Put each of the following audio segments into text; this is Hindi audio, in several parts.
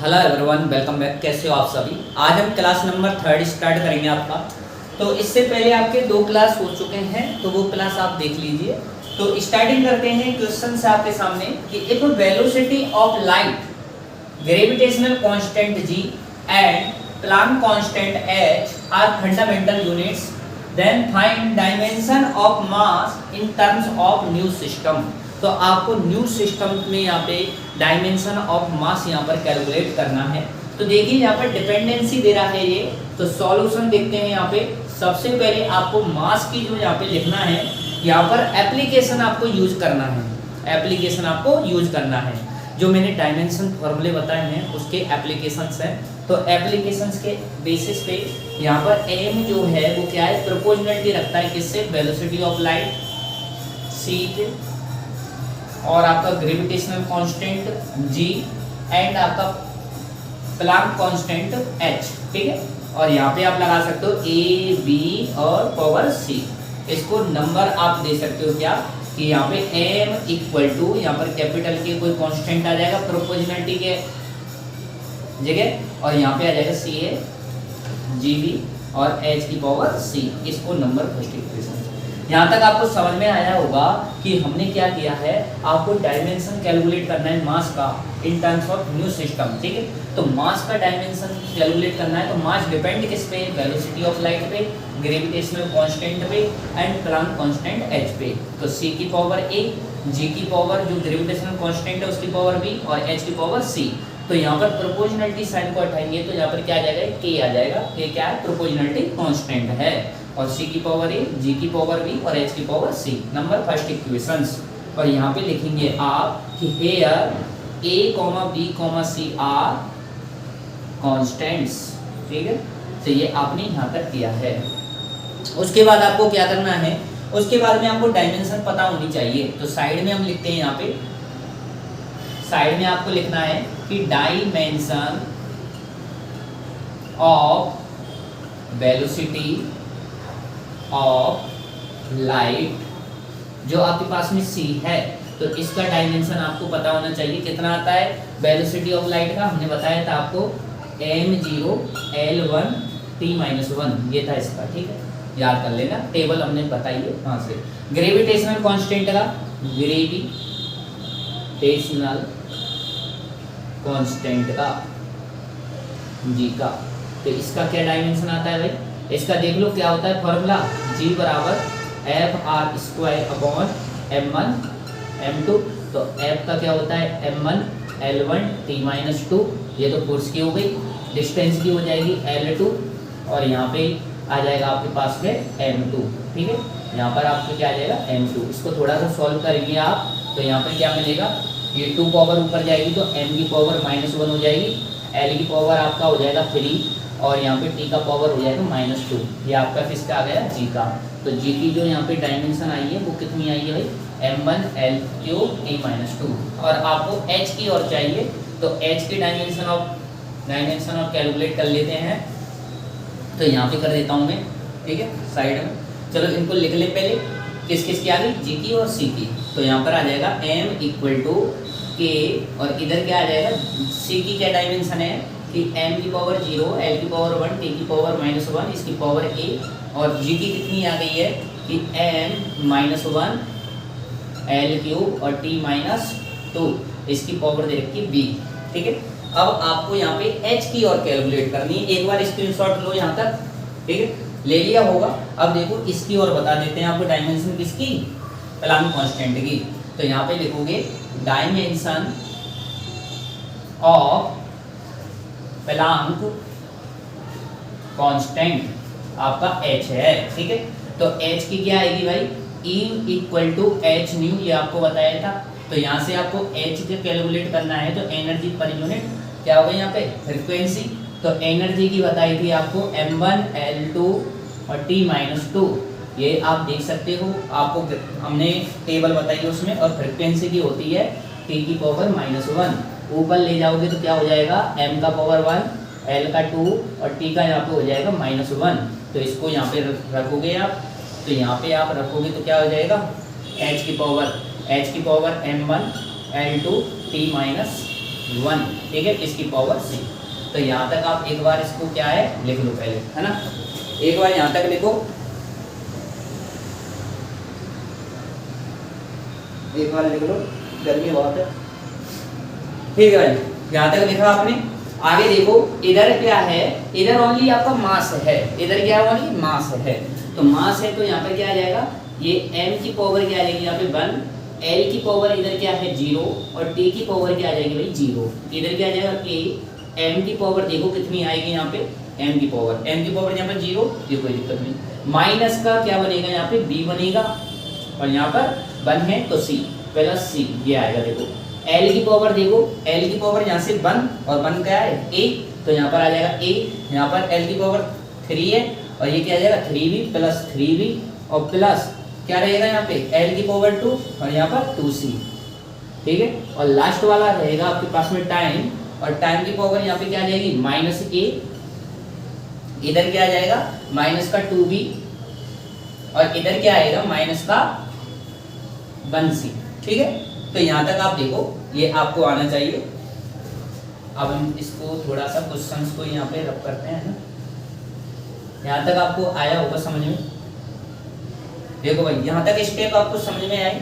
Hello everyone, welcome back. कैसे हो आप सभी। आज हम क्लास नंबर 3 स्टार्ट करेंगे आपका। तो इससे पहले आपके 2 क्लास हो चुके हैं, तो वो क्लास आप देख लीजिए। तो स्टार्टिंग करते हैं क्वेश्चन से आपके सामने कि if velocity of light, gravitational constant g and Planck constant h are fundamental units, then find dimension of mass in terms of new system. तो आपको न्यू सिस्टम में यहाँ पे डायमेंशन ऑफ मास यहाँ पर कैलकुलेट करना है। तो देखिए यहाँ पर डिपेंडेंसी दे रहा है ये, तो सॉल्यूशन देखते हैं। यहाँ पे सबसे पहले आपको मास की जो यहाँ पे लिखना है, यहाँ पर एप्लीकेशन आपको यूज करना है। एप्लीकेशन आपको यूज करना है, जो मैंने डायमेंशन फॉर्मूले बताए हैं उसके एप्लीकेशंस हैं। तो एप्लीकेशंस के बेसिस पे यहाँ पर एम जो है वो क्या है, प्रोपोर्शनलिटी रखता है किससे, वेलोसिटी ऑफ लाइट c के, और आपका ग्रेविटेशनल कांस्टेंट g एंड आपका प्लांक कांस्टेंट h, ठीक है। और यहाँ पे आप लगा सकते हो a b और पावर c। इसको नंबर आप दे सकते हो क्या कि यहाँ पे m इक्वल टू, यहाँ पर कैपिटल के कोई कांस्टेंट आ जाएगा प्रोपोर्शनलिटी के जगह, और यहाँ पे आ जाएगा c a g b और h की पावर c। इसको नंबर फर्स्ट इक्वेशन। यहाँ तक आपको समझ में आया होगा कि हमने क्या किया है, आपको डायमेंशन कैलकुलेट करना है मास का इन टर्म्स ऑफ न्यू सिस्टम, ठीक है। तो मास का डायमेंशन कैलकुलेट करना है, तो मास डिपेंड किस पे, वेलोसिटी ऑफ लाइट पे, ग्रेविटेशनल कांस्टेंट पे एंड प्लांक कांस्टेंट h पे। तो c की पावर a, g की पावर जो ग्रेविटेशनल कांस्टेंट है उसकी पावर b और h की पावर c। तो यहाँ पर प्रोपोर्शनलिटी साइन को हटाएंगे तो यहाँ पर क्या आ जाएगा, k आ जाएगा। k क्या है, प्रोपोर्शनलिटी कांस्टेंट है, और c की पावर a, g की पावर b और h की power c। Number first equations. और यहाँ पे लिखेंगे आप कि here a, b, c are constants, ठीक है। तो ये आपने यहाँ तक किया है। उसके बाद आपको क्या करना है, उसके बाद में आपको डायमेंशन पता होनी चाहिए। तो साइड में हम लिखते हैं, यहाँ पे साइड में आपको लिखना है कि dimension of velocity of light, जो आपके पास में c है, तो इसका डायमेंशन आपको पता होना चाहिए कितना आता है। वेलोसिटी ऑफ लाइट का हमने बताया था आपको m0 l1 t-1, ये था इसका, ठीक है। याद कर लेना, टेबल हमने बताई है वहाँ से। ग्रेविटेशनल कांस्टेंट का, ग्रेविटेशनल कांस्टेंट का g का, तो इसका क्या डायमेंशन आता है भाई, इसका देख लो क्या होता है फॉर्मूला, g बराबर f(r)² अपॉन m1 m2। तो f का क्या होता है m1 l1 t-2, ये तो फोर्स की हो गई, डिस्टेंस की हो जाएगी l2, और यहाँ पे आ जाएगा आपके पास में m2, ठीक है। यहाँ पर आपको क्या आ जाएगा m2। इसको थोड़ा सा सॉल्व करेंगे आप, तो यहाँ पे क्या मिलेगा, ये 2 पावर ऊपर जाएगी तो m की पावर -1 हो जाएगी, l की पावर आपका हो जाएगा 3, और यहाँ पे t का पावर हो जाएगा -2। ये आपका किसका आ गया, g का। तो g की जो यहाँ पे डायमेंशन आई है वो कितनी आई है भाई, m1 l3 t-2। और आपको h की और चाहिए, तो h की डायमेंशन ऑफ कैलकुलेट कर लेते हैं। तो यहाँ पे कर देता हूँ मैं, ठीक है, साइड में। चलो इनको लिख ले पहले, किस किस की आ गई, g की और c की। तो यहाँ पर आ जाएगा m इक्वल टू k, और इधर क्या आ जाएगा, c की क्या डायमेंशन है कि m की पावर 0, l की पावर 1, t की पावर -1, इसकी पावर a, और g की कितनी आ गई है कि m -1 l³ और t-2, इसकी पावर दे रखी b, ठीक है। अब आपको यहाँ पे h की और कैलकुलेट करनी है। एक बार स्क्रीनशॉट लो यहाँ तक, ठीक है, ले लिया होगा। अब देखो इसकी और बता देते हैं आपको डायमेंशन किसकी, प्लांक कांस्टेंट की। तो यहाँ पे लिखोगे डायमेंशन ऑफ प्लांक कांस्टेंट आपका h है, ठीक है। तो h की क्या आएगी भाई, E equal to h nu, ये आपको बताया था। तो यहाँ से आपको h के कैलकुलेट करना है, तो एनर्जी पर यूनिट क्या होगा यहाँ पे, फ्रीक्वेंसी। तो एनर्जी की बताई थी आपको m1 l2 और t-2, ये आप देख सकते हो, आपको हमने टेबल बताई है उसमें। और फ्रीक्वेंसी की होती है t की पावर -1, ऊपर ले जाओगे तो क्या हो जाएगा, m का पावर 1, l का 2 और t का यहाँ पे हो जाएगा -1। तो इसको यहाँ पे रखोगे आप, तो यहाँ पे आप रखोगे तो क्या हो जाएगा, h की पावर m1 l2 t-2 1, ठीक है, इसकी पावर c। तो यहाँ तक आप एक बार इसको क्या है लिख लो पहले, है ना, एक बार यहाँ तक लिखो, एक बार लिख लो, गर्मी बहुत है, ठीक है भाई, यहाँ तक लिखा आपने। आगे देखो, इधर क्या है, इधर ओनली आपका मास है, इधर क्या है ओनली मास है, तो मास है तो यहाँ पर क्या आ जाएगा, ये m की पावर क्या आ जाएगी यहाँ पे 1, l की पावर इधर क्या है 0 और t की पावर क्या आ जाएगी भाई 0, इधर क्या आ जाएगा a, m की पावर देखो कितनी आएगी यहाँ पे, m की पावर यहाँ पर 0, ये कोई दिक्कत नहीं, माइनस का क्या बनेगा यहाँ पे b बनेगा और यहाँ पर 1 है तो c प्लस c, ये आएगा। देखो L की पावर देखो, L की पावर यहाँ से 1 और 1 क्या है a, तो यहाँ पर आ जाएगा a, यहाँ पर L की पावर 3 है और ये क्या आ जाएगा 3b प्लस 3b और प्लस क्या रहेगा यहाँ पे L की पावर 2 और यहाँ पर 2c, ठीक है, और लास्ट वाला रहेगा आपके पास में टाइम, और टाइम की पावर यहाँ पे क्या आ जाएगी माइनस a, इधर क्या आ जाएगा माइनस का 2b और इधर क्या आएगा माइनस का 1c, ठीक है। तो यहाँ तक आप देखो, ये आपको आना चाहिए। अब हम इसको थोड़ा सा क्वेश्चंस को यहाँ पे रब करते हैं ना, यहाँ तक आपको आया होगा समझ में। देखो भाई यहाँ तक स्टेप आपको समझ में आए।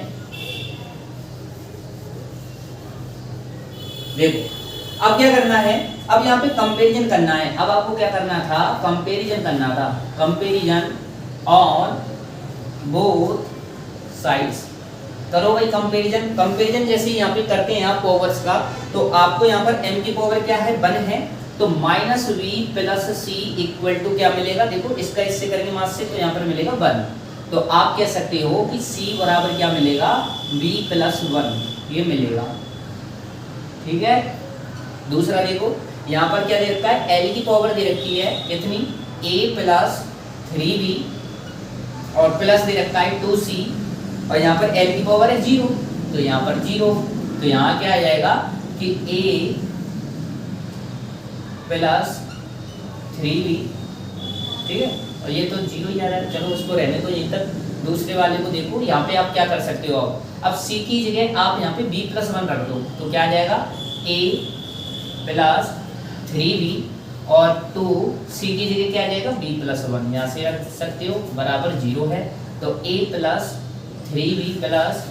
देखो अब क्या करना है, अब यहाँ पे कंपैरिजन करना है। अब आपको क्या करना था, कंपैरिजन करना था, कंपैरिजन ऑन बोथ साइड्स। करो भाई कंपैरिजन। कंपैरिजन जैसे यहाँ पे करते हैं आप पावर्स का, तो आपको यहाँ पर m की पावर क्या है 1 है, तो minus v plus c equal to क्या मिलेगा, देखो इसका इससे करेंगे मास से तो यहाँ पर मिलेगा 1। तो आप कह सकते हो कि c बराबर क्या मिलेगा v प्लस 1, ये मिलेगा, ठीक है। दूसरा देखो यहाँ पर क्या दे रखा है, l की पावर दे रखी है कितनी a प्लस 3b और प्लस दे रखा है 2c और यहाँ पर l की पावर है 0, तो यहाँ पर 0, तो यहाँ क्या आ जाएगा कि a प्लस 3b, ठीक है, और ये तो 0 ही आ रहा है, चलो उसको रहने दो यहीं तक। दूसरे वाले को देखो, यहाँ पे आप क्या कर सकते हो, अब c की जगह आप यहाँ पे b प्लस 1 रख दो, तो क्या आ जाएगा a प्लस 3b और 2c की जगह क्या आ जाएगा b प्लस 1, यहाँ से रख सकते हो बराबर 0 है, तो a plus 3b plus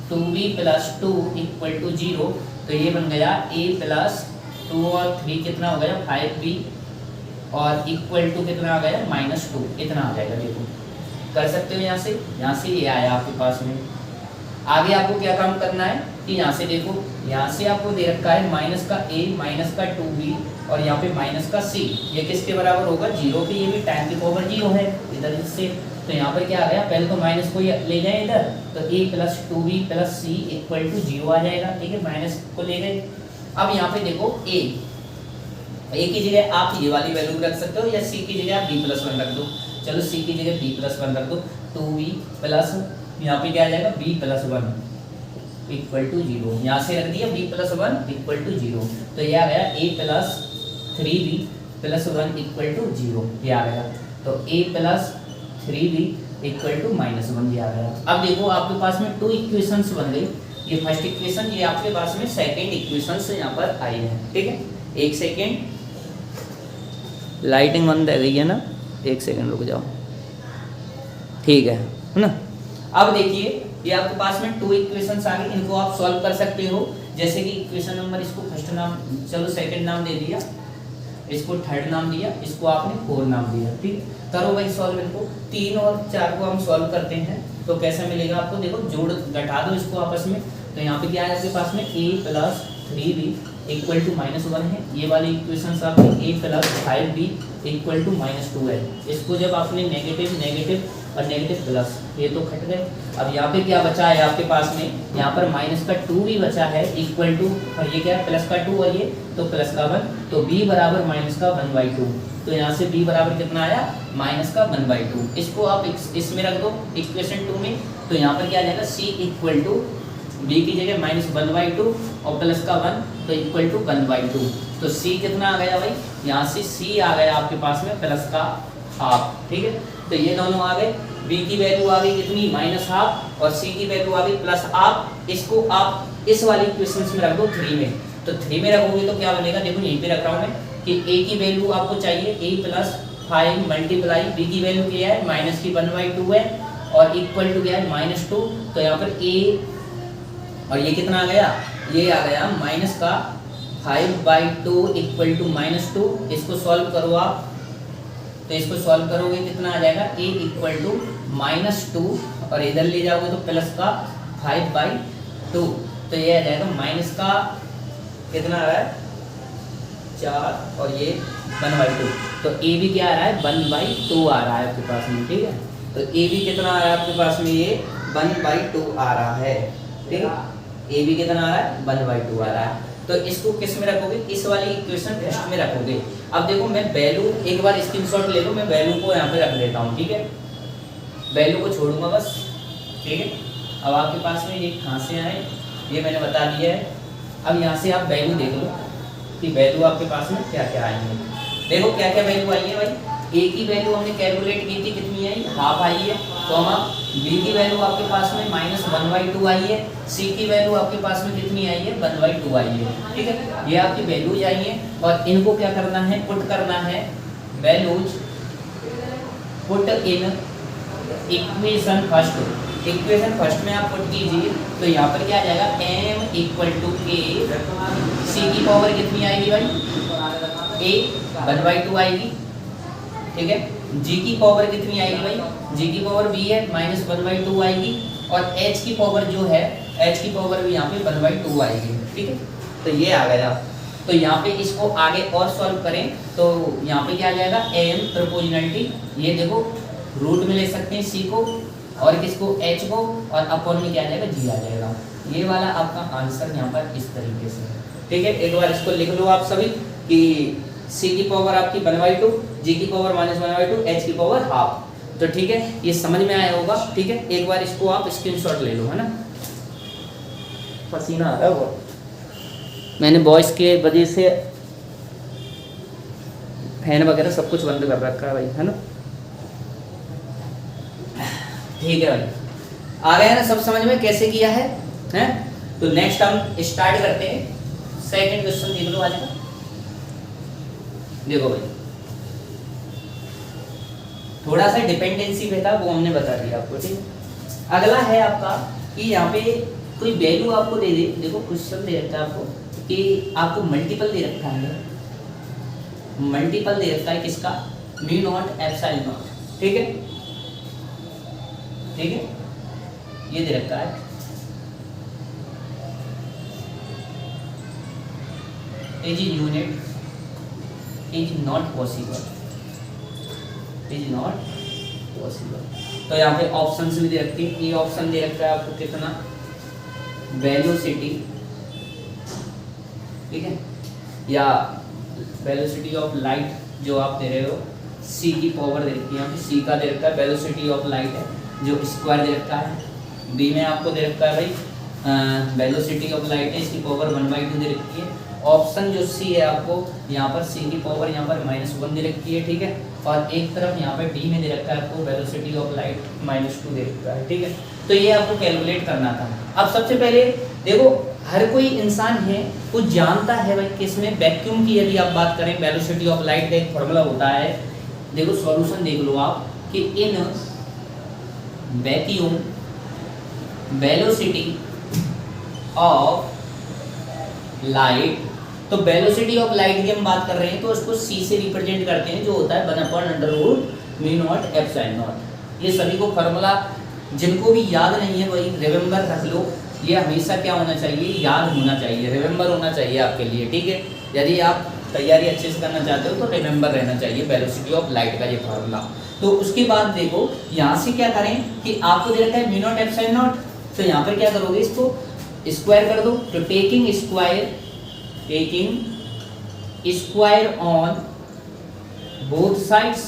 2b plus 2 equal to 0, तो ये बन गया a प्लस 2 और 3 कितना हो गया 5b और इक्वल टू कितना आ गया -2, इतना आ जाएगा। देखो कर सकते हो यहाँ से ये आया आपके पास में। आगे आपको क्या काम करना है कि यहाँ से देखो, यहाँ से आपको दे रखा है माइनस का a माइनस का 2b और यहाँ पे माइनस का c, ये किसके बराबर होगा 0 के, ये भी टाइम की पावर 0 है इधर से, तो यहाँ पर क्या आ गया, पहले तो माइनस को ले जाए इधर, तो a plus 2b plus c equal to 0 आ जाएगा, ठीक है, माइनस को ले गए। अब यहाँ पे देखो a की जगह आप ये वाली वैल्यू रख सकते हो या c की जगह आप b प्लस 1 रख दो, चलो c की जगह b प्लस 1 रख दो, 2b प्लस यहाँ पे क्या आ जाएगा b प्लस 1 इक्वल टू 0, यहाँ से रख दिया b प्लस 1 इक्वल टू 0, तो ये आ गया a plus 3b plus 1 equal to 0, ये आ गया, तो a plus 3b equal to -1 ये आ गया। अब देखो आपके पास में 2 इक्वेशंस बन गई, ये फर्स्ट इक्वेशन, ये आपके पास में सेकंड इक्वेशंस यहाँ पर आई है, ठीक है। एक सेकेंड, लाइटिंग बंद है गई है ना, एक सेकेंड रुक जाओ, ठीक है ना। अब देखिए ये आपके पास में 2 इक्वेशंस आ गई, इनको आप सॉल्व कर सकते हो। जैसे कि इक्वेशन नंबर, इसको फर्स्ट नाम, चलो सेकंड नाम दे दिया, इसको थर्ड नाम दिया, इसको आपने 4 नाम दिया, ठीक। करो भाई सॉल्व इनको, 3 और 4 को हम सॉल्व करते हैं तो कैसा मिलेगा आपको, देखो जोड़ घटा दो इसको आपस में, तो यहाँ पे क्या है आपके पास में a plus 3b equal to -1 है, ये वाली इक्वेशन आपकी a plus 5b equal to -2 है। इसको जब आपने नेगेटिव नेगेटिव और नेगेटिव प्लस, ये तो खट गए। अब यहाँ पे क्या बचा है आपके पास में, यहाँ पर माइनस का 2 भी बचा है इक्वल टू, और ये क्या है प्लस का 2 और ये तो प्लस का 1, तो b बराबर माइनस का 1/2, तो यहाँ से b बराबर कितना आया माइनस का 1/2। इसको आप इसमें रख दो इक्वेशन 2 में, तो यहाँ पर क्या आ जाएगा c इक्वल टू b की जगह -1/2 और प्लस का 1, तो इक्वल टू 1/2, तो c कितना आ गया भाई, यहाँ से c आ गया आपके पास में प्लस का हाफ, ठीक है। तो ये दोनों आ गए, b की वैल्यू आ गई कितनी -1/2 और c की वैल्यू आ गई +1/2। इसको आप इस वाली इक्वेशन में रख दो 3 में, तो 3 में रखोगे तो क्या बनेगा, देखो यहीं पे रख रहा हूँ मैं कि a की वैल्यू आपको चाहिए a प्लस 5 मल्टीप्लाई b की वैल्यू क्या है माइनस की 1/2 है और इक्वल टू क्या है -2। तो यहाँ पर a और ये कितना आ गया, ये आ गया माइनस का 5/2 इक्वल टू -2। इसको सॉल्व करो आप, तो इसको सॉल्व करोगे कितना आ जाएगा a इक्वल टू -2 और इधर ले जाओगे तो प्लस का 5/2। तो ये आ जाएगा माइनस का कितना आ रहा है 4 और ये 1/2। तो a भी क्या आ रहा है 1/2 आ रहा है आपके पास में, ठीक है। तो a भी कितना आ रहा है आपके पास में, ये 1/2 आ रहा है, ठीक है। a भी कितना आ रहा है 1/2 आ रहा है। तो इसको किस में रखोगे, इस वाली इक्वेशन फर्स्ट में रखोगे। अब देखो मैं वैल्यू एक बार स्क्रीनशॉट ले लो, मैं वैल्यू को यहाँ पे रख लेता हूँ, ठीक है। वैल्यू को छोड़ूंगा बस, ठीक है। अब आपके पास में ये कहाँ से आए ये मैंने बता दिया है। अब यहाँ से आप वैल्यू देख लो कि वैल्यू आपके पास में क्या क्या आई है। देखो क्या क्या वैल्यू आई है भाई, a की वैल्यू हमने कैलकुलेट की थी, कितनी आई, हाफ आई है, कॉमा b की वैल्यू आपके पास में -1/2 आई है, c की वैल्यू आपके पास में कितनी आई है 1/2 आई है, ठीक है। ये आपकी वैल्यूज आई है और इनको क्या करना है, पुट करना है, values put in equation first. Equation first में आप पुट कीजिए तो यहाँ पर क्या आ जाएगा m equal to a, c की पावर कितनी आएगी भाई a 1/2 आएगी, ठीक है। g की पावर कितनी आएगी भाई, g की पावर b है -1/2 आएगी और h की पावर जो है h की पावर भी यहाँ पे 1/2 आएगी, ठीक है। तो ये आ गया। तो यहाँ पे इसको आगे और सॉल्व करें तो यहाँ पे क्या आ जाएगा m प्रोपोर्शनलिटी, ये देखो रूट में ले सकते हैं c को और किसको h को और अपॉन में क्या आ जाएगा g आ जाएगा। ये वाला आपका आंसर यहाँ पर इस तरीके से, ठीक है। एक बार इसको लिख लो आप सभी कि c की पावर आपकी 1/2, g की पावर -1/2, h की पावर हाफ। तो ठीक है, ये समझ में आया होगा, ठीक है। एक बार इसको आप स्क्रीनशॉट ले लो, है ना। पसीना आ रहा है वो, मैंने वॉइस के वजह से फैन वगैरह सब कुछ बंद कर रखा है भाई, है ना। ठीक है भाई, आ गया ना सब समझ में कैसे किया है, हैं? तो नेक्स्ट हम स्टार्ट करते हैं। सेकंड क्वेश्चन देख लो आज का, देखो भाई थोड़ा सा डिपेंडेंसी पे था, वो हमने बता दिया आपको, ठीक। अगला है आपका कि यहाँ पे कोई वैल्यू आपको दे दे, देखो क्वेश्चन दे रखा है आपको कि आपको मल्टीपल दे रखा है, मल्टीपल दे रखा है किसका, μ0 ε0, ठीक है, ठीक है। ये दे रखा है is unit is not possible, is not possible. तो यहाँ पे ऑप्शंस भी दे रखी है। ये ऑप्शन दे रखा है आपको कितना, वेलोसिटी, ठीक है, या वेलोसिटी ऑफ लाइट जो आप दे रहे हो, c की पावर दे रखी है, यहाँ पे c का दे रखा है, वेलोसिटी ऑफ लाइट है जो स्क्वायर दे रखा है। b में आपको दे रखा है भाई वेलोसिटी ऑफ लाइट है, इसकी पावर 1/2 दे रखी है। ऑप्शन जो सी है आपको यहाँ पर c की पावर यहाँ पर -1 दे रखी है, ठीक है। और एक तरफ यहाँ पर डी में दे रखा है आपको वेलोसिटी ऑफ लाइट -2 दे रखा है, ठीक है। तो ये आपको कैलकुलेट करना था। अब सबसे पहले देखो हर कोई इंसान है वो जानता है भाई कि इसमें वैक्यूम की यदि आप बात करें, वेलोसिटी ऑफ लाइट का एक फॉर्मूला होता है। देखो सॉल्यूशन देख लो आप कि in vacuum velocity of light, तो वेलोसिटी ऑफ लाइट की हम बात कर रहे हैं तो उसको c से रिप्रेजेंट करते हैं जो होता है 1/√μ0 ε0। ये सभी को फार्मूला जिनको भी याद नहीं है वही रिमेंबर रख लो। ये हमेशा क्या होना चाहिए, याद होना चाहिए, रिमेंबर होना चाहिए आपके लिए, ठीक है। यदि आप तैयारी अच्छे से करना चाहते हो तो रिमेंबर रहना चाहिए वेलोसिटी ऑफ लाइट का ये फार्मूला। तो उसके बाद देखो यहाँ से क्या करें कि आपको दे रखा है μ0 ε0, तो यहाँ पर क्या करोगे, इसको स्क्वायर कर दो। तो taking square on both sides,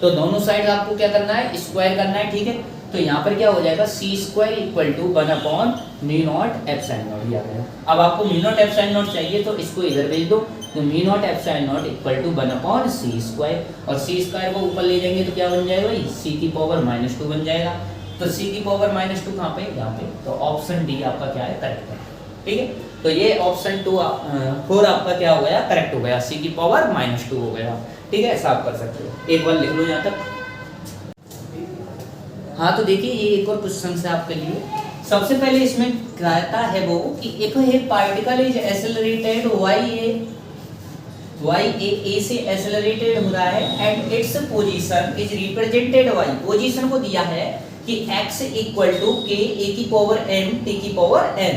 तो दोनों साइड आपको क्या करना है, स्क्वायर करना है, ठीक है। तो यहाँ पर क्या हो जाएगा c² = 1/μ0 ε0। अब आपको μ0 ε0 चाहिए तो इसको इधर भेज दो, तो μ0 ε0 = 1/c², और c² को ऊपर ले जाएंगे तो क्या बन जाएगा भाई, c की पावर -2 बन जाएगा। तो c की पावर -2 कहाँ पे, यहाँ पे। तो ऑप्शन डी आपका क्या है, करेक्ट है, ठीक है। तो ये ऑप्शन 4 आपका क्या हो गया, करेक्ट हो गया, c की पावर -2 हो गया। ठीक है, ऐसा आप कर सकते हो। एक बार लिख लो यहाँ तक। हाँ तो देखिए ये एक और क्वेश्चन है आपके लिए। सबसे पहले इसमें कहता है वो कि एक particle is accelerated y a से एक्सेलरेटेड हो रहा है and its position is represented y, position को दिया है कि x equal to k a की पावर m t की पावर n,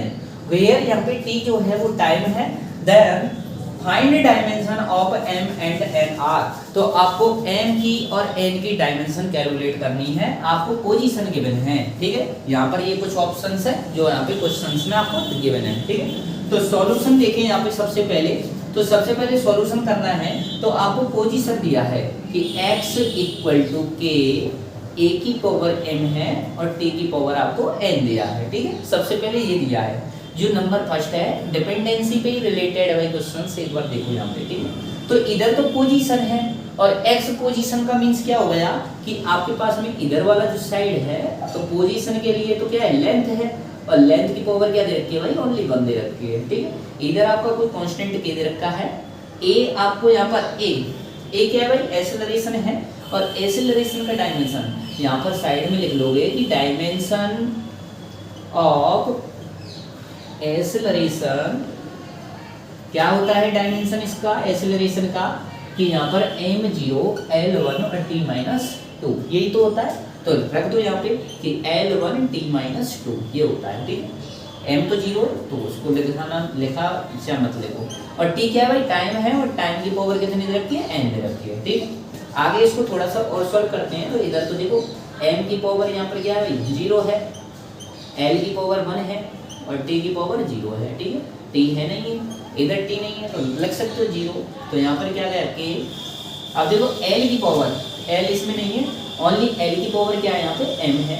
वेयर यहाँ पे t जो है वो टाइम है, then find dimension of m and n r। तो आपको m की और n की डायमेंशन कैलकुलेट करनी है, आपको पोजीशन गिवन है। ठीक है, यहाँ पर ये कुछ ऑप्शंस है जो यहाँ पे क्वेश्चंस में आपको गिवन है। ठीक है, तो सॉल्यूशन देखें यहाँ पे सबसे पहले सॉल्यूशन करना है तो आपको पोजीशन दिया है कि x equal to k a की पावर m है और t की पावर आपको n दिया है। ठीक है, सबसे पहले ये दिया है। जो नंबर फर्स्ट है डिपेंडेंसी पे रिलेटेड है क्वेश्चन से, एक बार देखो यहाँ पे। ठीक है, तो इधर तो पोजीशन है और x पोजीशन का मींस क्या हो गया कि आपके पास में इधर वाला जो साइड है तो पोजीशन के लिए तो क्या है, लेंथ है, और लेंथ की पावर क्या दे रखी है भाई, ओनली 1 दे रखी है। ठीक है, इधर आपका कोई कांस्टेंट k दे रखा है, a आपको यहाँ पर a क्या है भाई, एक्सेलरेशन है, और एक्सेलरेशन का डायमेंशन यहाँ पर साइड में लिख लोगे कि डायमेंशन ऑफ एक्सेलरेशन क्या होता है, डायमेंशन इसका एक्सेलरेशन का कि यहाँ पर m0 l1 और t-2 यही तो होता है। तो रख दो यहाँ पे कि l1 t-2 ये होता है। ठीक है, m तो 0 तो उसको लिखा इसे मत लिखो, और t क्या है भाई, टाइम है, और टाइम की पावर कितनी दे रखी है, n दे रखी है। ठीक है, आगे इसको थोड़ा सा और सॉल्व करते हैं। तो इधर तो देखो m की पावर यहाँ पर क्या है भाई, 0 है, l की पावर 1 है और t की पावर 0 है। ठीक है, t है नहीं है, इधर t नहीं है तो लग सकते हो 0। तो यहाँ पर क्या गया k, अब देखो l की पावर, l इसमें नहीं है, ओनली l की पावर क्या है यहाँ पे m है,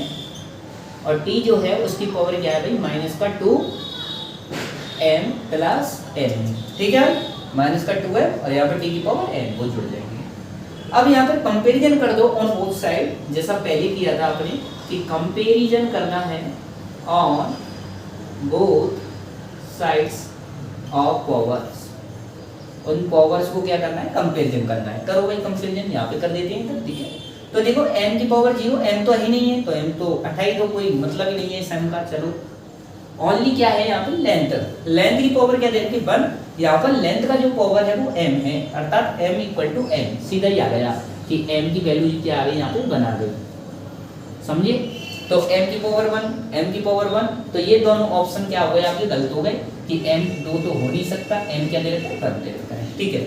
और t जो है उसकी पावर क्या है भाई -2 m प्लस n। ठीक है, -2m और यहाँ पर t की पावर n, वो जुड़ जाएंगे। अब यहाँ पर कंपैरिजन कर दो ऑन बोथ साइड, जैसा पहले किया था आपने कि कंपैरिजन करना है on both sides of powers, उन पावर्स को क्या करना है, कंपैरिजन करना है। करो भाई कंपैरिजन, यहाँ पे कर देते हैं तब। ठीक है, तो देखो m की पावर 0, m तो ही नहीं है, तो m तो हटाई दो, कोई मतलब ही नहीं है इस m का। चलो ओनली क्या है यहाँ पे, लेंथ की पावर क्या दे रखी है 1, यहाँ पर लेंथ का जो पावर है वो m है, अर्थात m इक्वल टू n, सीधा ही आ गया कि m की वैल्यू क्या आ गई यहाँ पे बना गई, समझिए। तो m की पावर 1, तो ये दोनों ऑप्शन क्या हो गए आपके, गलत हो गए कि m 2 तो हो नहीं सकता, m क्या दे रखा है, 1 दे रखा है। ठीक है,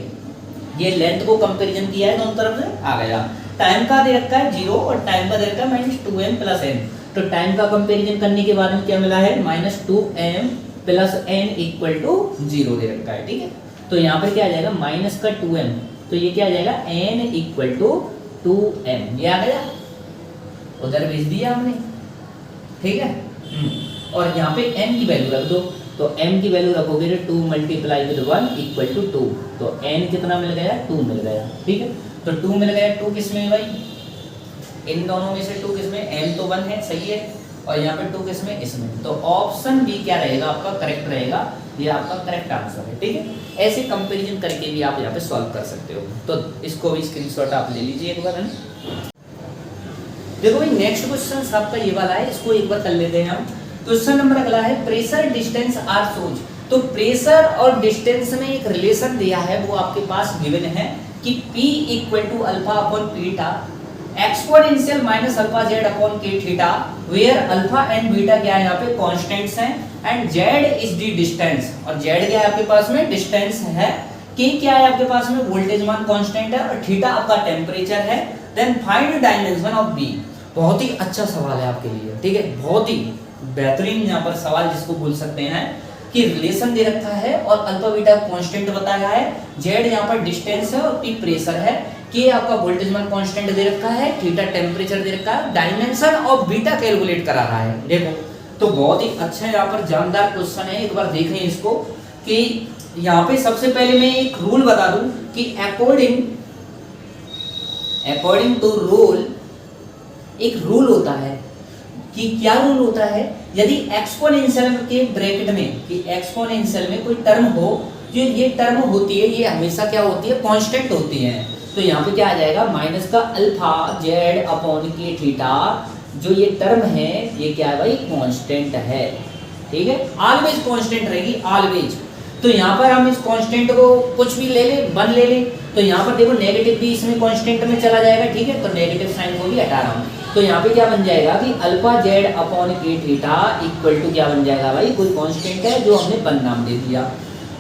ये लेंथ को कंपैरिजन किया है दोनों तरफ से, आ गया। टाइम का दे रखा है 0 और टाइम का दे रखा है -2m प्लस n, तो टाइम का कंपैरिजन करने के बाद में क्या मिला है, -2m plus n equal to 0 दे रखा है। ठीक है, तो यहाँ पर क्या आ जाएगा, -2m, तो ये क्या आ जाएगा, n इक्वल टू 2m, ये आ गया, उधर भेज दिया हमने। ठीक है, और यहाँ पे n की वैल्यू रख दो, तो m की वैल्यू रखोगे तो 2 मल्टीप्लाई विद 1 इक्वल टू 2, तो n कितना मिल गया, 2 मिल गया। ठीक है, तो 2 मिल गया, 2 किस में भाई, इन दोनों में से 2 किस में, m तो 1 है, सही है, और यहाँ पे 2 किस में, इसमें, तो ऑप्शन बी क्या रहेगा आपका, करेक्ट रहेगा, ये आपका करेक्ट आंसर है। ठीक है, ऐसे कंपैरिजन करके भी आप यहाँ पे सॉल्व कर सकते हो। तो इसको भी स्क्रीनशॉट आप ले लीजिए एक बार। देखो भाई नेक्स्ट क्वेश्चन आपका ये वाला है, इसको एक बार कर लेते हैं हम। क्वेश्चन नंबर अगला है, प्रेशर डिस्टेंस आर शोज। तो प्रेशर और डिस्टेंस में एक रिलेशन दिया है, वो आपके पास गिवन है कि P equal to alpha upon beta exponential minus alpha zed upon K theta, where alpha and beta क्या है यहाँ पे कांस्टेंट्स हैं, and zed is the distance, और जेड क्या है आपके पास में, डिस्टेंस है, के क्या है आपके पास में, वोल्टेज मान कांस्टेंट है, और थीटा आपका टेम्परेचर है। Then find dimension of B. बहुत ही अच्छा सवाल है आपके लिए। ठीक है, बहुत ही बेहतरीन यहाँ पर सवाल जिसको बोल सकते हैं कि रिलेशन दे रखा है और अल्फा बीटा कांस्टेंट बताया है, जेड यहाँ पर डिस्टेंस है और पी प्रेशर है, के आपका वोल्टेज मान कांस्टेंट दे रखा है, थीटा टेम्परेचर दे रखा है, डायमेंशन ऑफ बीटा कैलकुलेट करा रहा है। देखो तो बहुत ही अच्छा यहाँ पर जानदार क्वेश्चन है, एक बार देखें इसको कि यहाँ पे सबसे पहले मैं एक रूल बता दूं कि अकॉर्डिंग टू रूल, एक रूल होता है कि क्या रूल होता है, यदि एक्सपोनेंशियल के ब्रैकेट में, कि एक्सपोनेंशियल में कोई टर्म हो, जो ये टर्म होती है ये हमेशा क्या होती है, कांस्टेंट होती है। तो यहाँ पे क्या आ जाएगा, माइनस का alpha zed upon K theta, जो ये टर्म है ये क्या है भाई, कांस्टेंट है। ठीक है, ऑलवेज कांस्टेंट रहेगी, ऑलवेज। तो यहाँ पर हम इस कांस्टेंट को कुछ भी ले ले, 1 ले ले, तो यहाँ पर देखो नेगेटिव भी इसमें कांस्टेंट में चला जाएगा। ठीक है, तो नेगेटिव साइन को भी हटा रहा हूँ। तो यहाँ पे क्या बन जाएगा कि alpha zed upon K theta equal to क्या बन जाएगा भाई, कोई कांस्टेंट है जो हमने 1 नाम दे दिया।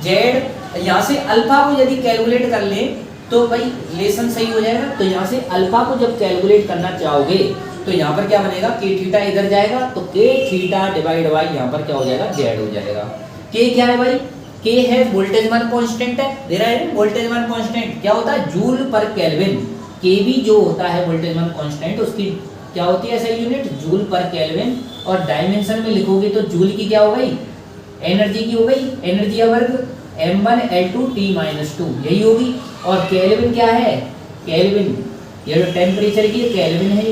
जेड यहाँ से अल्फा को यदि कैलकुलेट कर ले तो भाई रिलेशन सही हो जाएगा। तो यहाँ से अल्फा को जब कैलकुलेट करना चाहोगे तो यहाँ पर क्या बनेगा, के थीटा इधर जाएगा तो के थीटा डिवाइड बाई यहाँ पर क्या हो जाएगा, जेड हो जाएगा। के क्या है भाई, के है वोल्टेज मान कांस्टेंट है, दे रहा है वोल्टेज मान कांस्टेंट क्या होता है, जूल पर केल्विन। के भी जो होता है वोल्टेज मान कांस्टेंट, उसकी क्या होती है ऐसा यूनिट, जूल पर केल्विन। और डायमेंशन में लिखोगे तो जूल की क्या हो गई, एनर्जी की हो गई, एनर्जी का वर्ग m1L2 T-2 यही होगी। और केल्विन क्या है, केल्विन ये जो टेम्परेचर की केल्विन है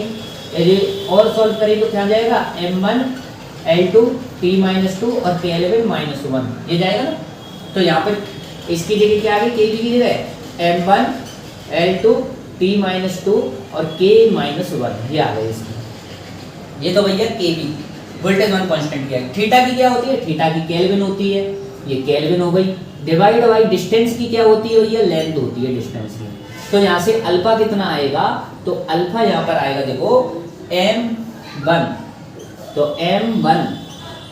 ये और सॉल्व करें तो क्या जाएगा, m1L2 T-2 और केल्विन -1 ये जाएगा ना। तो यहाँ पर इसकी जगह क्या आ गई, के की जगह m1L2 T-2 और K-1 ये आ गए इसकी। ये तो भैया के बी वोल्टेज मान कांस्टेंट क्या है। थीटा की क्या होती है, थीटा की केल्विन होती है, ये केल्विन हो गई। डिवाइड बाई डिस्टेंस की क्या होती है, ये लेंथ होती है डिस्टेंस की। तो यहाँ से अल्फा कितना आएगा, तो अल्फा यहाँ पर आएगा देखो m1, तो m1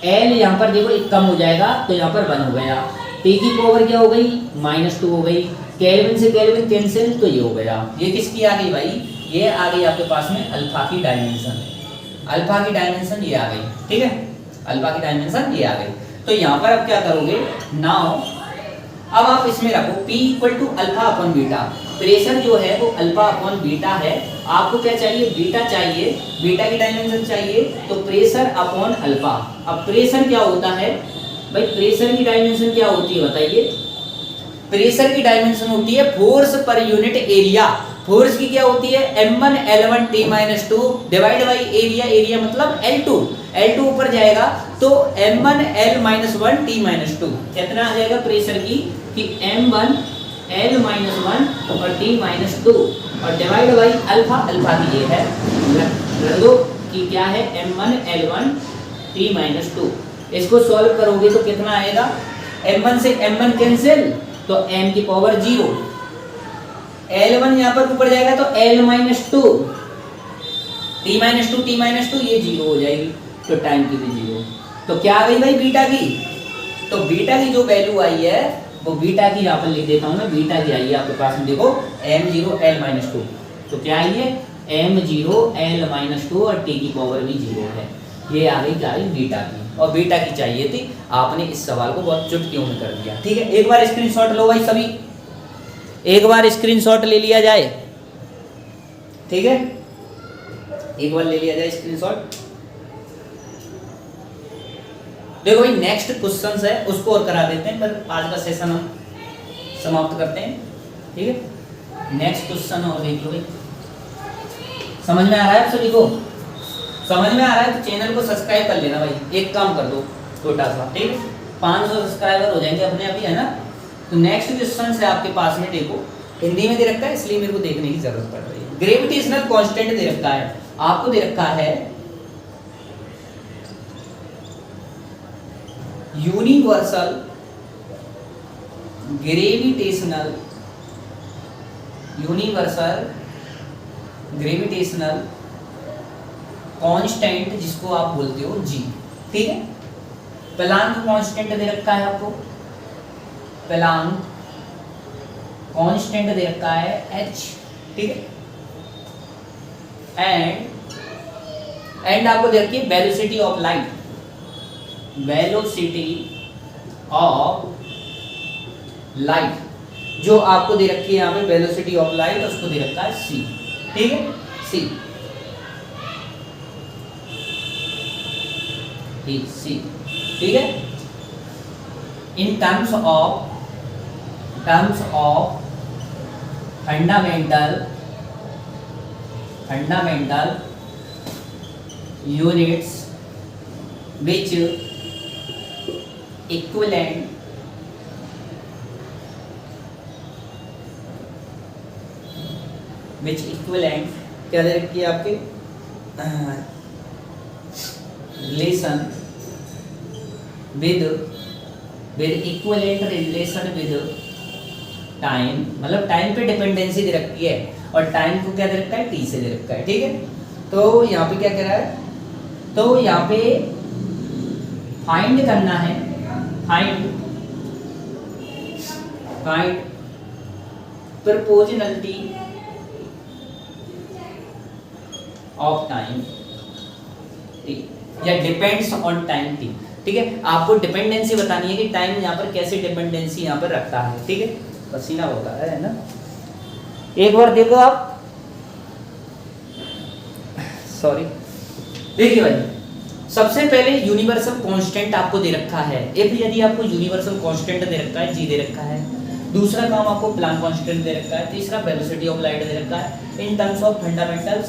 l यहाँ पर देखो एक कम हो जाएगा तो यहाँ पर 1 हो गया। t की पावर क्या हो गई, -2 हो गई। केल्विन से केल्विन कैंसिल तो ये हो गया। ये किसकी आ गई भाई, ये आ गई आपके पास में अल्फा की डायमेंशन, अल्फा की डायमेंशन ये आ गई। ठीक है, अल्फा की डायमेंशन ये आ गई। तो यहाँ पर अब क्या करोगे, नाउ अब आप इसमें रखो P equal to alpha upon beta. Pressure जो है वो अल्फा अपॉन बीटा है, आपको क्या चाहिए, बीटा चाहिए, बीटा की डायमेंशन चाहिए, तो प्रेशर अपॉन अल्फा। अब प्रेशर क्या होता है भाई, प्रेशर की डायमेंशन क्या होती है बताइए, प्रेशर की डायमेंशन होती है force per unit area. Force की क्या होती है, m1L1 T-2 divide by area, area मतलब L2, L2 ऊपर जाएगा तो m1L-1 T-2 कितना आ जाएगा प्रेशर की, कि m1L-1 और T-2 और डिवाइड बाई अल्फा, अल्फा की ये है रख दो कि क्या है m1L1 T-2। इसको सॉल्व करोगे तो कितना आएगा, m1 से m1 कैंसिल तो m की पावर 0, L1 यहाँ पर ऊपर जाएगा तो L-2 T-2 ये 0 हो जाएगी, तो टाइम की भी 0। तो क्या आ गई भाई बीटा की, तो बीटा की जो वैल्यू आई है वो बीटा की यहाँ पर लिख देता हूँ मैं, बीटा की आई है आपके पास में देखो m0 L-2, तो क्या आई है m0 L-2 और t की पावर भी 0 है। ये आ गई क्या आई बीटा की, और बीटा की चाहिए थी, आपने इस सवाल को बहुत चुटकियों में कर दिया। ठीक है, एक बार स्क्रीनशॉट लो भाई सभी, एक बार स्क्रीनशॉट ले लिया जाए। ठीक है, एक बार ले लिया जाए स्क्रीनशॉट। देखो भाई नेक्स्ट क्वेश्चन है उसको और करा देते हैं, पर आज का सेशन हम समाप्त करते हैं। ठीक है, नेक्स्ट क्वेश्चन और देख लो भाई, समझ में आ रहा है आप सभी को, समझ में आ रहा है तो चैनल को सब्सक्राइब कर लेना भाई, एक काम कर दो छोटा सा, ठीक है 500 सब्सक्राइबर हो जाएंगे अपने अभी, है ना। तो नेक्स्ट क्वेश्चन है आपके पास में, देखो हिंदी में दे रखा है इसलिए मेरे को देखने की जरूरत पड़ रही है। ग्रेविटेशनल कांस्टेंट दे रखा है आपको, दे रखा है universal gravitational, universal gravitational constant जिसको आप बोलते हो जी। ठीक है, प्लांक कांस्टेंट दे रखा है आपको, प्लांक कांस्टेंट दे रखा है h। ठीक है, एंड आपको दे रखी है velocity of light, velocity of light जो आपको दे रखी है यहाँ पे वेलोसिटी ऑफ लाइट, उसको दे रखा है c। ठीक है, c, ठीक है। इन terms of fundamental units which equivalent क्या दे रखी है आपके relation with equivalent relation with time, मतलब टाइम पे डिपेंडेंसी दे रखी है और टाइम को क्या दे रखा है, टी से दे रखा है, ठीक है। तो यहाँ पे क्या कह रहा है, तो यहाँ पे फाइंड करना है, फाइंड प्रोपोर्शनलिटी ऑफ टाइम या डिपेंड्स ऑन टाइम टी, ठीक है। आपको डिपेंडेंसी बतानी है कि टाइम यहाँ पर कैसे डिपेंडेंसी यहाँ पर रखता है, ठीक है। पसीना होता है ना, एक बार देखो आप, सॉरी, देखिए भाई, सबसे पहले यूनिवर्सल कांस्टेंट आपको दे रखा है। यदि आपको यूनिवर्सल कांस्टेंट दे रखा है, जी दे रखा है, दूसरा काम आपको प्लांक कांस्टेंट दे रखा है, तीसरा वेलोसिटी ऑफ लाइट दे रखा है, इन टर्म्स ऑफ फंडामेंटल्स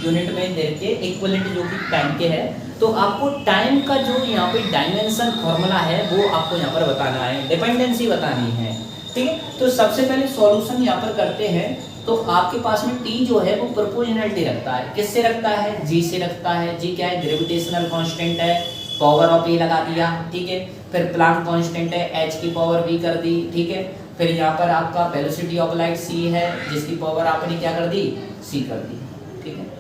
यूनिट में दे रखे इक्विवेलेंट जो कि टाइम के है। तो आपको टाइम का जो यहाँ पे डायमेंशन फॉर्मूला है वो आपको यहाँ पर बताना है, डिपेंडेंसी बतानी है, ठीक है। तो सबसे पहले सॉल्यूशन यहाँ पर करते हैं। तो आपके पास में टी जो है वो प्रोपोर्शनलिटी रखता है, किससे रखता है, जी से रखता है। जी क्या है, ग्रेविटेशनल कांस्टेंट है, पावर ऑफ ए लगा दिया, ठीक है। फिर प्लांक कांस्टेंट है, एच की पावर वी कर दी, ठीक है। फिर यहाँ पर आपका वेलोसिटी ऑफ लाइट सी है, जिसकी पावर आपने क्या कर दी, सी कर दी, ठीक है।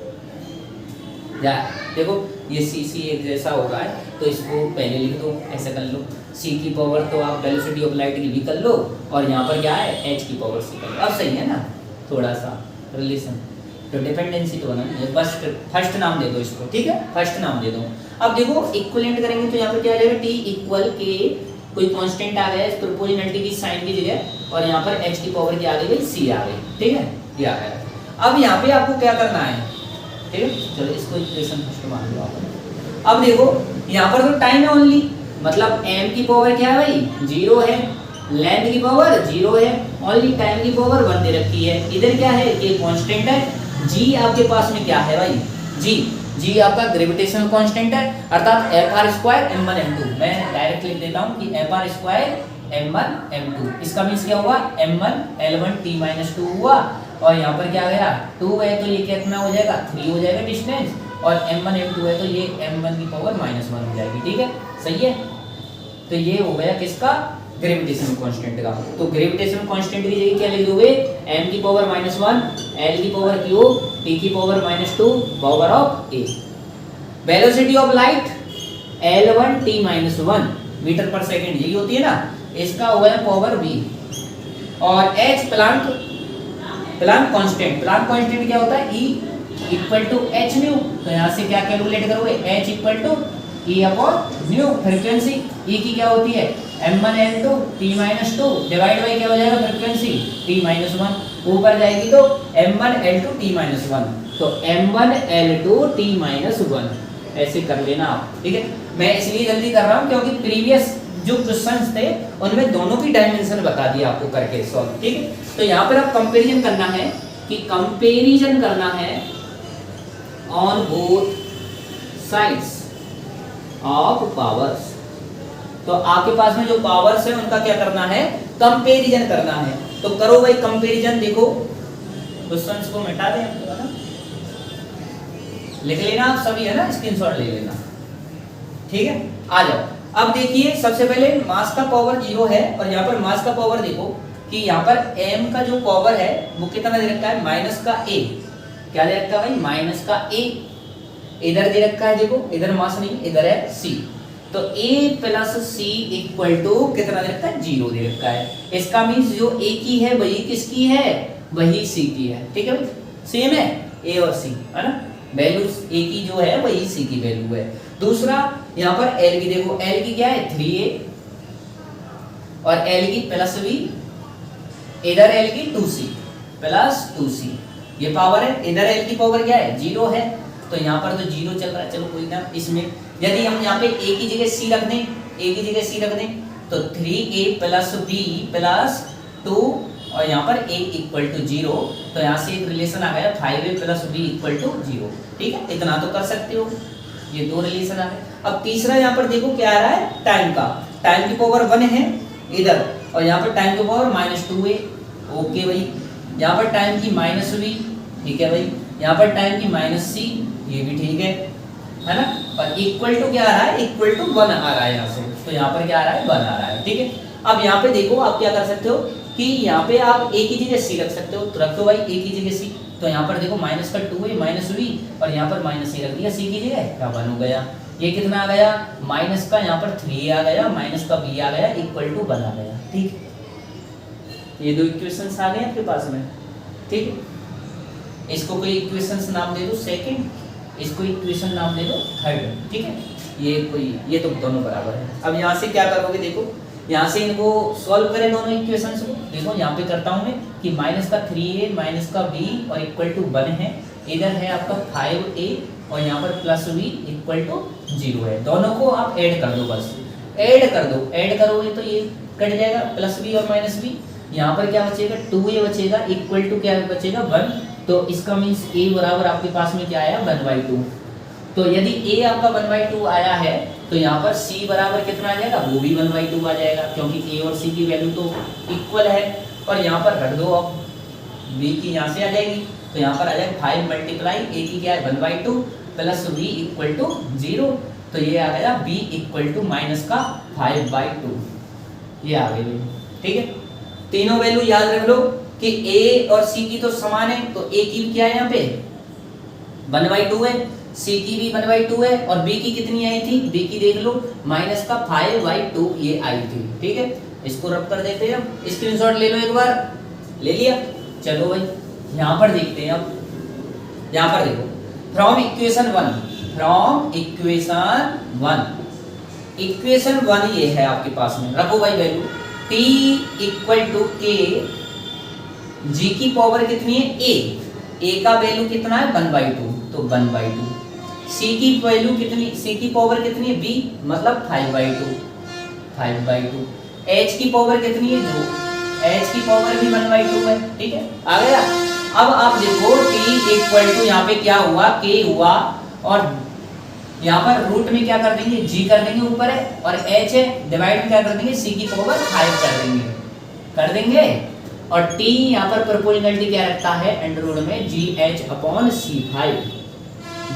या देखो ये सी एक जैसा हो रहा है, तो इसको पहले लिख दो, ऐसा कर लो, सी की पावर तो आप वेलोसिटी ऑफ लाइट की भी कर लो, और यहाँ पर क्या है, एच की पावर सी कर लो। अब सही है ना, थोड़ा सा रिलेशन, तो डिपेंडेंसी तो बना है, बस फर्स्ट नाम दे दो इसको, ठीक है, फर्स्ट नाम दे दो। अब देखो इक्विवेलेंट करेंगे तो यहाँ पर क्या आ जाएगा, टी इक्वल के कोई कांस्टेंट आ गया, प्रोपोर्शनलिटी की साइन की जगह, और यहाँ पर एच की पावर क्या आ गई, सी आ गई, ठीक है, ये आ गया। अब यहाँ पे आपको क्या करना है, ठीक है, चलो इसको इक्वेशन फर्स्ट मान लो आप। अब देखो यहाँ पर तो टाइम है ओनली, मतलब m की पावर क्या है भाई, 0 है, लेंथ की पावर 0 है, ओनली टाइम की पावर 1 दे रखी है। इधर क्या है, ये कांस्टेंट है, g आपके पास में क्या है भाई, g आपका ग्रेविटेशनल कांस्टेंट है, अर्थात fr² m1 m2। मैं डायरेक्ट लिख देता हूँ कि fr² m1 m2, इसका मींस क्या हुआ, m1 l1 t-2 हुआ, और यहाँ पर क्या गया, 2 है तो ये कितना हो जाएगा, 3 हो जाएगा डिस्टेंस, और m1 m2 है तो ये m1 की पावर -1 हो जाएगी, ठीक है, सही है। तो ये हो गया किसका, ग्रेविटेशनल कांस्टेंट का। तो ग्रेविटेशनल कांस्टेंट की जगह क्या लिख दोगे, m की पावर -1, l की पावर क्यूब, t की power -2, power of a। Velocity of light l1 t-1 metre पर सेकंड, यही होती है ना, इसका हो गया पावर v, और h प्लांक कांस्टेंट क्या होता है, E equal to h nu. तो यहाँ से क्या कैलकुलेट करोगे, h equal to E upon nu, frequency E की क्या होती है, m1 l2 t-2 divide by क्या हो जाएगा, फ्रीक्वेंसी t-1, ऊपर जाएगी तो m1 l2 t-1, तो m1 l2 t-1 ऐसे कर लेना आप, ठीक है। मैं इसलिए जल्दी कर रहा हूँ क्योंकि प्रीवियस जो क्वेश्चंस थे उनमें दोनों की डायमेंशन बता दिया आपको करके सॉल्व, ठीक है। तो यहाँ पर आप कंपैरिजन करना है, कि कंपैरिजन करना है on both sides of powers. तो आपके पास में जो पावर्स है उनका क्या करना है, कंपैरिजन करना है। तो करो भाई कंपैरिजन, देखो क्वेश्चंस को मिटा दें, है ना, लिख लेना आप सभी, है ना, स्क्रीनशॉट ले लेना, ठीक है। आ जाओ, अब देखिए सबसे पहले मास का पावर 0 है, और यहाँ पर मास का पावर देखो कि यहाँ पर m का जो पावर है वो कितना दे रखा है, -a, क्या दे रखा है भाई, -a, इधर दे रखा है, देखो इधर मास नहीं, इधर है c, तो a + c = कितना दे रखा है, 0 दे रखा है। इसका मींस जो a की है वही किसकी है, वही c की है, ठीक है भाई, सेम है a और c, है ना, वैल्यू a की जो है वही c की वैल्यू है। दूसरा यहाँ पर l की देखो, l की क्या है 3a, और l की +v, इधर l की 2c +2c, ये पावर है, इधर l की पावर क्या है, 0 है, तो यहाँ पर तो 0 चल रहा है, चलो कोई ना। इसमें यदि हम यहाँ पे a की जगह c रख दें, तो 3a + b + 2, और यहाँ पर a = 0, तो यहाँ से एक रिलेशन आ गया 5a + b = 0, ठीक है, इतना तो कर सकते हो, ये दो रिलेशन आ गए। अब तीसरा यहाँ पर देखो क्या आ रहा है, टाइम का, टाइम की पावर 1 है इधर, और यहाँ पर टाइम की पावर -2 है। ओके भाई, यहाँ पर टाइम की -v, ठीक है भाई, यहाँ पर टाइम की -c, ये भी ठीक है ना, और इक्वल टू क्या आ रहा है, इक्वल टू 1 आ रहा है यहाँ से, तो यहाँ पर क्या आ रहा है, 1 आ रहा है, ठीक है। अब यहाँ पे देखो आप क्या कर सकते हो कि यहाँ पे आप एक ही जगह c रख सकते हो, तो रख दो भाई एक ही जगह c, तो यहाँ पर देखो -2 है -v, और यहाँ पर -c रख दिया c की जगह, क्या 1 हो गया। ये कितना आ गया, माइनस का यहाँ पर 3 आ गया, माइनस का b आ गया, इक्वल टू 1 आ गया, ठीक है। ये दो इक्वेशंस आ गए आपके पास में, ठीक है। इसको कोई इक्वेशंस नाम दे दो सेकंड, इसको इक्वेशन नाम दे दो थर्ड, ठीक है। ये तो दोनों बराबर है। अब यहाँ से क्या करोगे, देखो यहाँ से इनको सॉल्व करें दोनों इक्वेशंस को, देखो यहाँ पे करता हूँ मैं कि माइनस का 3 है, माइनस का b और इक्वल टू 1 है, इधर है आपका 5a और यहाँ पर प्लस v इक्वल टू 0 है। दोनों को आप ऐड कर दो, बस ऐड कर दो, ऐड करोगे तो ये कट जाएगा, प्लस v और माइनस v, यहाँ पर क्या बचेगा, 2a बचेगा, इक्वल टू क्या बचेगा, 1, तो इसका मीन्स a बराबर आपके पास में क्या आया, 1/2। तो यदि a आपका 1/2 आया है तो यहाँ पर c बराबर कितना आ जाएगा, वो भी 1/2 आ जाएगा, क्योंकि a और c की वैल्यू तो इक्वल है। और यहाँ पर रख दो, अब b की यहाँ से आ जाएगी, तो यहाँ पर आ जाएगा 5 मल्टीप्लाई a की क्या है 1/2 प्लस v इक्वल टू 0, तो ये आ गया b इक्वल टू माइनस का 5/2, ये आ गई, ठीक है। तीनों वैल्यू याद रख लो कि a और c की तो समान है, तो a की क्या है यहाँ पे 1/2 है, c की भी 1/2 है, और b की कितनी आई थी, b की देख लो माइनस का 5/2 ये आई थी, ठीक है। इसको रब कर देते हैं, अब स्क्रीनशॉट ले लो, एक बार ले लिया, चलो भाई यहाँ पर देखते हैं। अब यहाँ पर देखो फ्रॉम इक्वेशन 1, फ्रॉम इक्वेशन 1 ये है आपके पास में, रखो भाई value t equal to k, g की पावर कितनी है a का वैल्यू कितना है 1/2, तो 1/2, c की वैल्यू कितनी, c की पावर कितनी है b, मतलब 5/2, h की पावर कितनी है 2, h की पावर भी 1/2 है, ठीक है, आ गया। अब आप देखो t इक्वल टू यहाँ पे क्या हुआ, k हुआ, और यहाँ पर रूट में क्या कर देंगे, g कर देंगे ऊपर है, और h है, डिवाइड में क्या कर देंगे, c की पावर 5 कर देंगे, और t यहाँ पर प्रोपोर्शनलिटी क्या रखता है, अंडर रूट में gh upon c5,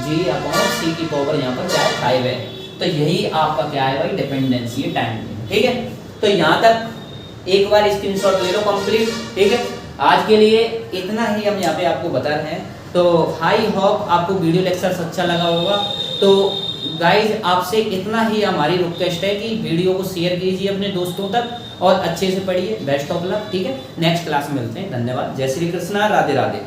g upon c की पावर यहाँ पर क्या है 5 है, तो यही आपका क्या है भाई डिपेंडेंसी है टाइम की, ठीक है। तो यहाँ तक एक बार स्क्रीनशॉट ले लो कंप्लीट, ठीक है। आज के लिए इतना ही हम यहाँ पे आपको बता रहे हैं, तो हाई होप आपको वीडियो लेक्चर अच्छा लगा होगा। तो गाइज आपसे इतना ही हमारी रिक्वेस्ट है कि वीडियो को शेयर कीजिए अपने दोस्तों तक और अच्छे से पढ़िए, बेस्ट ऑफ लक, ठीक है। नेक्स्ट क्लास में मिलते हैं, धन्यवाद, जय श्री कृष्णा, राधे राधे।